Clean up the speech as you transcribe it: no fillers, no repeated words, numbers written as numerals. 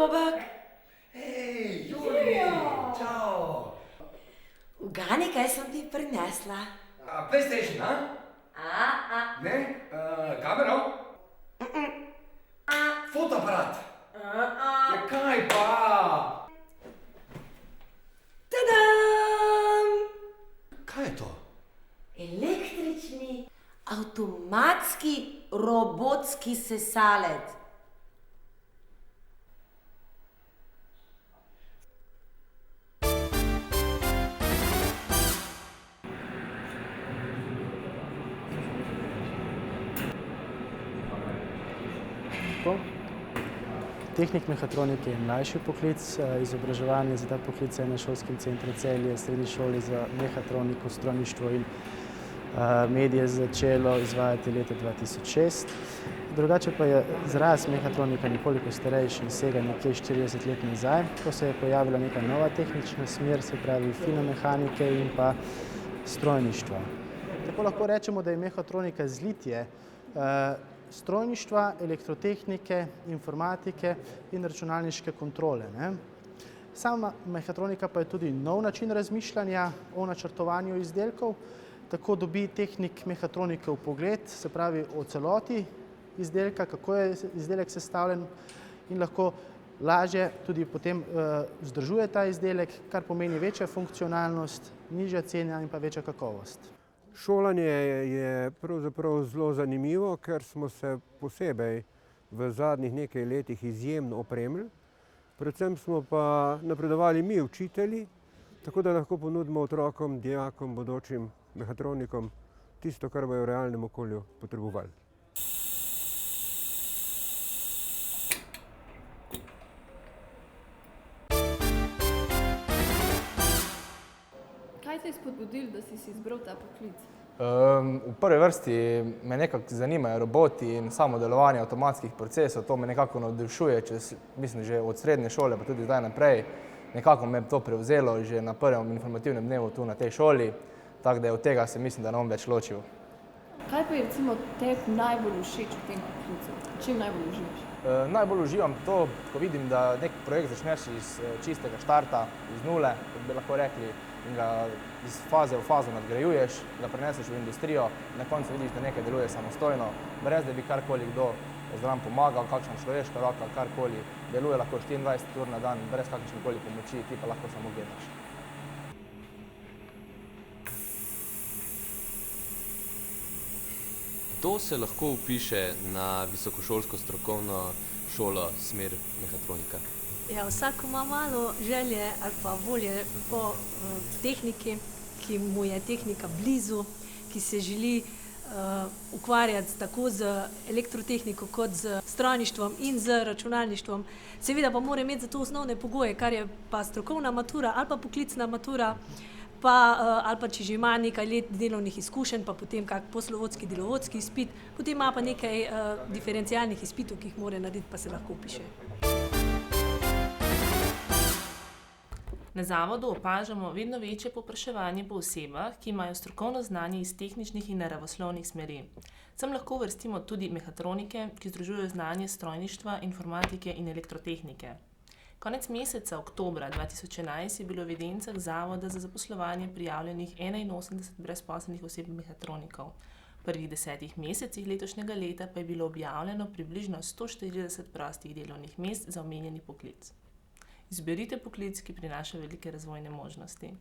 Bobek. Hej, Juri! Čau! Ugani, kaj sem ti prinesla? PlayStation, a? Ne? Kamero? Fotoaparat? Ja, kaj pa? Tadam! Kaj je to? Električni, avtomatski, robotski sesalec. Tehnik mehatronike je mlajši poklic, izobraževanje za ta poklic je na šolskem centru Celje, srednji šoli za mehatroniko, strojništvo in medije začelo izvajati leta 2006. Drugače pa je izraz mehatronika nekoliko starejši in sega nekje 40 let nazaj, ko se je pojavila neka nova tehnična smer, se pravi finomehanike in pa strojništva. Tako lahko rečemo, da je mehatronika zlitje strojništva, elektrotehnike, informatike in računalniške kontrole. Sama mehatronika pa je tudi nov način razmišljanja o načrtovanju izdelkov, tako dobi tehnik mehatronike vpogled, se pravi o celoti izdelka, kako je izdelek sestavljen in lahko lažje tudi potem vzdržuje ta izdelek, kar pomeni večja funkcionalnost, nižja cena in pa večja kakovost. Šolanje je pravzaprav zelo zanimivo, ker smo se posebej v zadnjih nekaj letih izjemno opremili. Predvsem smo pa napredovali mi, učitelji, tako da lahko ponudimo otrokom, dijakom, bodočim mehatronikom tisto, kar bojo v realnem okolju potrebovali. Kaj te je spodbudilo, da si izbral ta poklic? V prvi vrsti me nekako zanimajo roboti in samo delovanje avtomatskih procesov. To me nekako navdušuje, mislim, že od srednje šole, pa tudi zdaj naprej. Nekako me je to prevzelo že na prvem informativnem dnevu tu na tej šoli, tako da od tega se mislim, da ne bom več ločil. Kaj pa je recimo tebi najbolj všeč v tem poklicu? Čim najbolj uživaš? Najbolj uživam to, ko vidim, da nek projekt začneš iz čistega štarta, iz nule, kot bi lahko rekli, in ga iz faze v fazo nadgrajuješ, ga preneseš v industrijo, na koncu vidiš, da nekaj deluje samostojno, brez da bi karkoli kdo zraven pomagal, kakšna človeška roka, karkoli, deluje lahko 24 ur na dan, brez kakršnekoli pomoči, ti pa lahko samo gledaš. Kdo se lahko vpiše na visokošolsko strokovno šolo smer mehatronika? Ja, vsak ima malo želje ali pa volje po tehniki, ki mu je tehnika blizu, ki se želi ukvarjati tako z elektrotehniko kot z strojništvom in z računalništvom. Seveda pa mora imeti za to osnovne pogoje, kar je pa strokovna matura ali pa poklicna matura, ali pa če že ima nekaj let delovnih izkušenj, pa potem kak poslovodski, delovodski izpit, potem ima pa nekaj diferencialnih izpitov, ki jih mora narediti, pa se lahko vpiše. Na zavodu opažamo vedno večje povpraševanje po osebah, ki imajo strokovno znanje iz tehničnih in naravoslovnih smeri. Sem lahko uvrstimo tudi mehatronike, ki združujejo znanje strojništva, informatike in elektrotehnike. Konec meseca oktobra 2011 je bilo v evidencah Zavoda za zaposlovanje prijavljenih 81 brezposelnih oseb mehatronikov. V prvih 10 mesecih letošnjega leta pa je bilo objavljeno približno 140 prostih delovnih mest za omenjeni poklic. Izberite poklic, ki prinaša velike razvojne možnosti.